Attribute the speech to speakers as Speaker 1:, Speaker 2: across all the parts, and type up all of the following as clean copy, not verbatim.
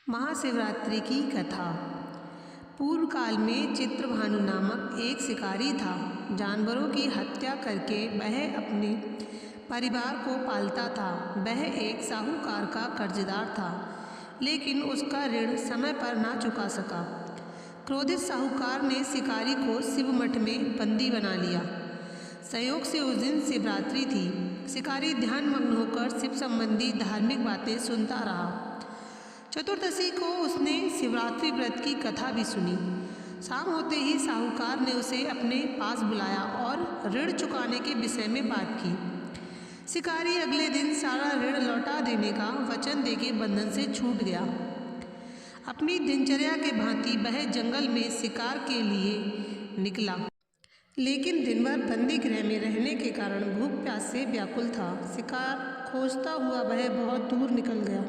Speaker 1: महाशिवरात्रि की कथा। पूर्व काल में चित्रभानु नामक एक शिकारी था। जानवरों की हत्या करके वह अपने परिवार को पालता था। वह एक साहूकार का कर्जदार था, लेकिन उसका ऋण समय पर ना चुका सका। क्रोधित साहूकार ने शिकारी को शिव मठ में बंदी बना लिया। संयोग से उस दिन शिवरात्रि थी। शिकारी ध्यानमग्न होकर शिव संबंधी धार्मिक बातें सुनता रहा। चतुर्दशी को उसने शिवरात्रि व्रत की कथा भी सुनी। शाम होते ही साहूकार ने उसे अपने पास बुलाया और ऋण चुकाने के विषय में बात की। शिकारी अगले दिन सारा ऋण लौटा देने का वचन देके बंधन से छूट गया। अपनी दिनचर्या के भांति वह जंगल में शिकार के लिए निकला, लेकिन दिन भर बंदी गृह में रहने के कारण भूख प्यास से व्याकुल था। शिकार खोजता हुआ वह बहुत दूर निकल गया।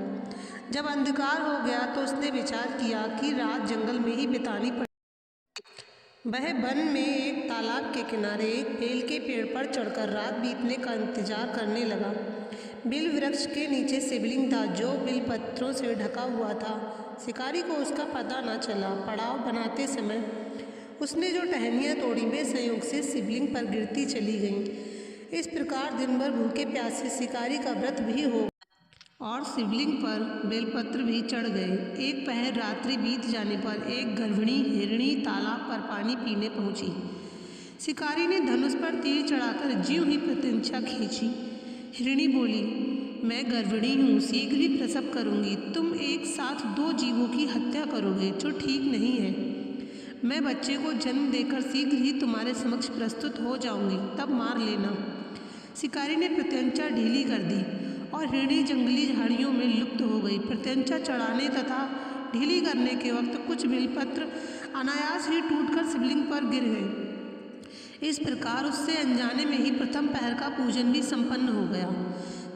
Speaker 1: जब अंधकार हो गया तो उसने विचार किया कि रात जंगल में ही बितानी पड़ेगी। वह वन में एक तालाब के किनारे एक बेल के पेड़ पर चढ़कर रात बीतने का इंतजार करने लगा। बिल वृक्ष के नीचे शिवलिंग था, जो बिल पत्रों से ढका हुआ था। शिकारी को उसका पता न चला। पड़ाव बनाते समय उसने जो टहनियाँ तोड़ी वे संयोग से शिवलिंग पर गिरती चली गईं। इस प्रकार दिन भर भूखे प्यासे शिकारी का व्रत भी हो और शिवलिंग पर बेलपत्र भी चढ़ गए। एक पहर रात्रि बीत जाने पर एक गर्भिणी हिरणी तालाब पर पानी पीने पहुंची। शिकारी ने धनुष पर तीर चढ़ाकर ज्यों ही प्रत्यंचा खींची। हिरणी बोली, मैं गर्भिणी हूँ, शीघ्र ही प्रसव करूँगी। तुम एक साथ दो जीवों की हत्या करोगे, जो ठीक नहीं है। मैं बच्चे को जन्म देकर शीघ्र ही तुम्हारे समक्ष प्रस्तुत हो जाऊँगी, तब मार लेना। शिकारी ने प्रत्यंचा ढीली कर दी और हिरणी जंगली झाड़ियों में लुप्त हो गई। प्रत्यंचा चढ़ाने तथा ढीली करने के वक्त कुछ बेलपत्र अनायास ही टूटकर शिवलिंग पर गिर गए। इस प्रकार उससे अनजाने में ही प्रथम पहर का पूजन भी संपन्न हो गया।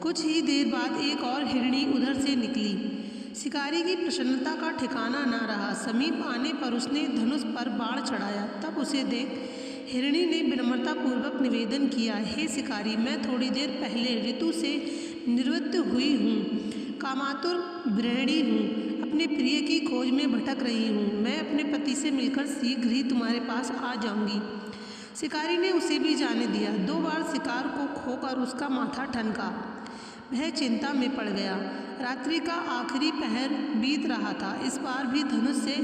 Speaker 1: कुछ ही देर बाद एक और हिरणी उधर से निकली। शिकारी की प्रसन्नता का ठिकाना न रहा। समीप आने पर उसने धनुष पर बाण चढ़ाया। तब उसे देख हिरणी ने विनम्रतापूर्वक निवेदन किया, हे शिकारी, मैं थोड़ी देर पहले ऋतु से निवृत्त हुई हूँ, कामातुर गृहिणी हूँ, अपने प्रिय की खोज में भटक रही हूँ। मैं अपने पति से मिलकर शीघ्र ही तुम्हारे पास आ जाऊँगी। शिकारी ने उसे भी जाने दिया। 2 बार शिकार को खोकर उसका माथा ठनका। वह चिंता में पड़ गया। रात्रि का आखिरी पहर बीत रहा था। इस बार भी धनुष से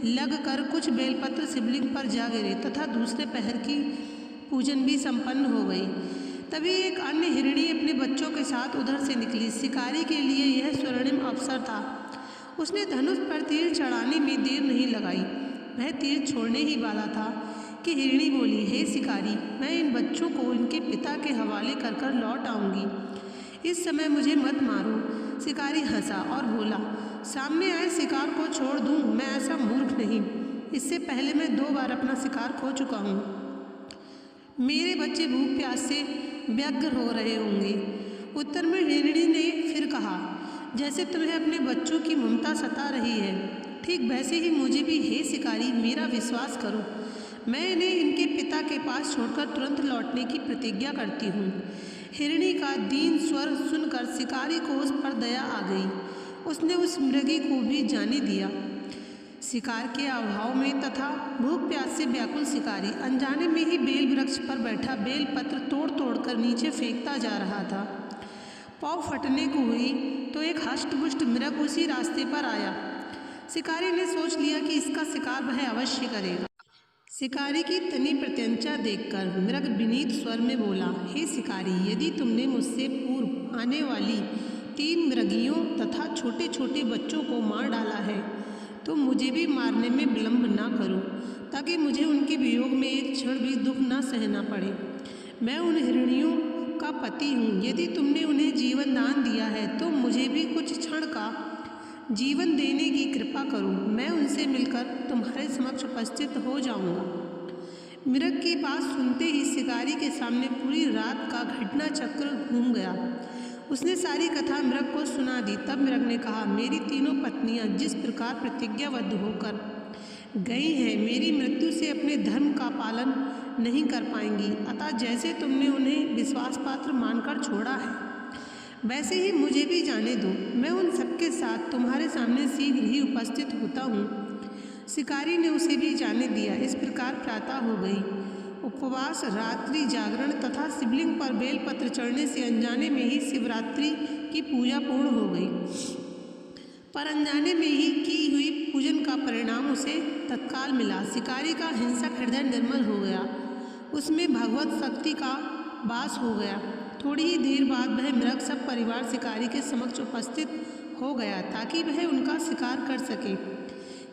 Speaker 1: लगकर कुछ बेलपत्र शिवलिंग पर जा गिरे तथा दूसरे पहर की पूजन भी संपन्न हो गई। तभी एक अन्य हिरणी अपने बच्चों के साथ उधर से निकली। शिकारी के लिए यह स्वर्णिम अवसर था। उसने धनुष पर तीर चढ़ाने में देर नहीं लगाई। वह तीर छोड़ने ही वाला था कि हिरणी बोली, हे शिकारी, मैं इन बच्चों को इनके पिता के हवाले कर लौट आऊँगी। इस समय मुझे मत मारो। शिकारी हंसा और बोला, सामने आए शिकार को छोड़ दूँ? मैं ऐसा मूर्ख नहीं। इससे पहले मैं 2 बार अपना शिकार खो चुका हूँ। मेरे बच्चे भूख प्यास से व्यग्र हो रहे होंगे। उत्तर में हिरणी ने फिर कहा, जैसे तुम्हें अपने बच्चों की ममता सता रही है, ठीक वैसे ही मुझे भी। हे शिकारी, मेरा विश्वास करो, मैं इन्हें इनके पिता के पास छोड़कर तुरंत लौटने की प्रतिज्ञा करती हूँ। हिरणी का दीन स्वर सुनकर शिकारी को उस पर दया आ गई। उसने उस मृगी को भी जाने दिया। शिकार के अभाव में तथा भूख प्यास से व्याकुल शिकारी अनजाने में ही बेल वृक्ष पर बैठा बेल पत्र तोड़ तोड़ कर नीचे फेंकता जा रहा था। पाँव फटने को हुई तो एक हष्टपुष्ट मृग उसी रास्ते पर आया। शिकारी ने सोच लिया कि इसका शिकार वह अवश्य करेगा। शिकारी की तनी प्रत्यंचा देखकर मृग विनीत स्वर में बोला, हे शिकारी, यदि तुमने मुझसे पूर्व आने वाली 3 मृगियों तथा छोटे छोटे बच्चों को मार डाला है तो मुझे भी मारने में विलंब ना करो, ताकि मुझे उनके वियोग में एक क्षण भी दुख न सहना पड़े। मैं उन हिरणियों का पति हूँ। यदि तुमने उन्हें जीवन दान दिया है तो मुझे भी कुछ क्षण का जीवन देने की कृपा करो। मैं उनसे मिलकर तुम्हारे समक्ष उपस्थित हो जाऊँगा। मृग की बात सुनते ही शिकारी के सामने पूरी रात का घटना चक्र घूम गया। उसने सारी कथा मृग को सुना दी। तब मृग ने कहा, मेरी तीनों पत्नियां जिस प्रकार प्रतिज्ञाबद्ध होकर गई हैं, मेरी मृत्यु से अपने धर्म का पालन नहीं कर पाएंगी। अतः जैसे तुमने उन्हें विश्वास पात्र मानकर छोड़ा है, वैसे ही मुझे भी जाने दो, मैं उन सबके साथ तुम्हारे सामने शीघ्र ही उपस्थित होता हूँ। शिकारी ने उसे भी जाने दिया। इस प्रकार प्रातः हो गई। उपवास, रात्रि जागरण तथा शिवलिंग पर बेलपत्र चढ़ने से अनजाने में ही शिवरात्रि की पूजा पूर्ण हो गई। पर अनजाने में ही की हुई पूजन का परिणाम उसे तत्काल मिला। शिकारी का हिंसक हृदय निर्मल हो गया, उसमें भगवत शक्ति का वास हो गया। थोड़ी ही देर बाद वह मृग सब परिवार शिकारी के समक्ष उपस्थित हो गया ताकि वह उनका शिकार कर सके।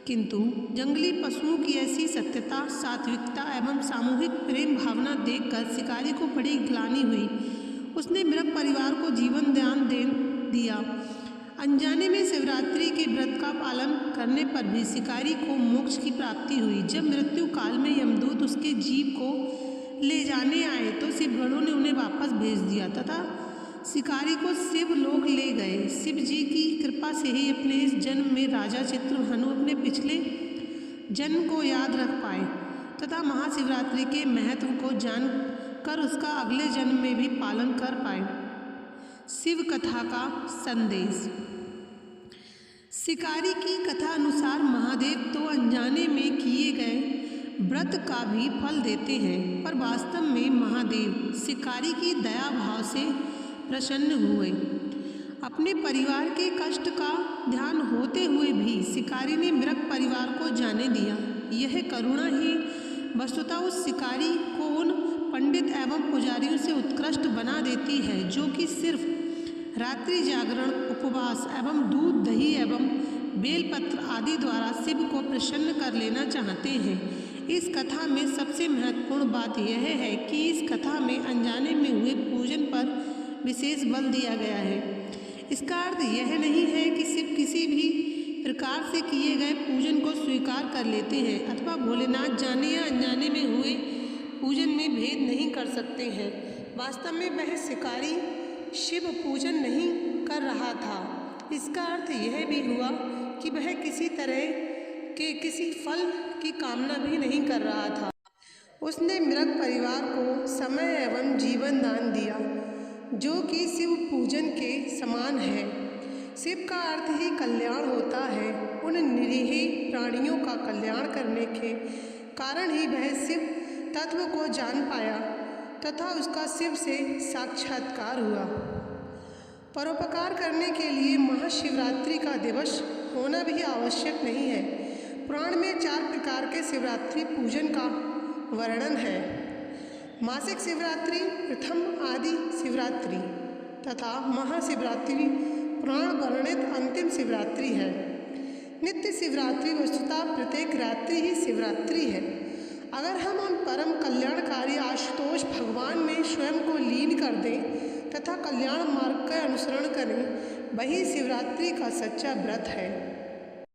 Speaker 1: किंतु जंगली पशुओं की ऐसी सत्यता, सात्विकता एवं सामूहिक प्रेम भावना देखकर शिकारी को बड़ी ग्लानि हुई। उसने मृग परिवार को जीवन दान दे दिया। अनजाने में शिवरात्रि के व्रत का पालन करने पर भी शिकारी को मोक्ष की प्राप्ति हुई। जब मृत्यु काल में यमदूत उसके जीव को ले जाने आए तो शिवगणों ने उन्हें वापस भेज दिया तथा शिकारी को शिवलोक ले गए। शिव जी की कृपा से ही अपने इस जन्म में राजा चित्रभानु अपने पिछले जन्म को याद रख पाए तथा महाशिवरात्रि के महत्व को जानकर उसका अगले जन्म में भी पालन कर पाए। शिव कथा का संदेश। शिकारी की कथा अनुसार महादेव तो अनजाने में किए गए व्रत का भी फल देते हैं, पर वास्तव में महादेव शिकारी की दया भाव से प्रसन्न हुए। अपने परिवार के कष्ट का ध्यान होते हुए भी शिकारी ने मृग परिवार को जाने दिया। यह करुणा ही वस्तुतः उस शिकारी को उन पंडित एवं पुजारियों से उत्कृष्ट बना देती है जो कि सिर्फ रात्रि जागरण, उपवास एवं दूध, दही एवं बेलपत्र आदि द्वारा शिव को प्रसन्न कर लेना चाहते हैं। इस कथा में सबसे महत्वपूर्ण बात यह है कि इस कथा में अनजाने में हुए पूजन पर विशेष बल दिया गया है। इसका अर्थ यह नहीं है कि शिव किसी भी प्रकार से किए गए पूजन को स्वीकार कर लेते हैं अथवा भोलेनाथ जाने या अनजाने में हुए पूजन में भेद नहीं कर सकते हैं। वास्तव में वह शिकारी शिव पूजन नहीं कर रहा था। इसका अर्थ यह भी हुआ कि वह किसी तरह के किसी फल की कामना भी नहीं कर रहा था। उसने मृग परिवार को समय एवं जीवन दान दिया जो कि शिव पूजन के समान है। शिव का अर्थ ही कल्याण होता है। उन निरीह प्राणियों का कल्याण करने के कारण ही वह शिव तत्व को जान पाया तथा उसका शिव से साक्षात्कार हुआ। परोपकार करने के लिए महाशिवरात्रि का दिवस होना भी आवश्यक नहीं है। पुराण में 4 प्रकार के शिवरात्रि पूजन का वर्णन है। मासिक शिवरात्रि, प्रथम आदि शिवरात्रि तथा महाशिवरात्रि पुराण वर्णित अंतिम शिवरात्रि है। नित्य शिवरात्रि वस्तुतः प्रत्येक रात्रि ही शिवरात्रि है। अगर हम उन परम कल्याणकारी आशुतोष भगवान में स्वयं को लीन कर दें तथा कल्याण मार्ग का अनुसरण करें, वही शिवरात्रि का सच्चा व्रत है।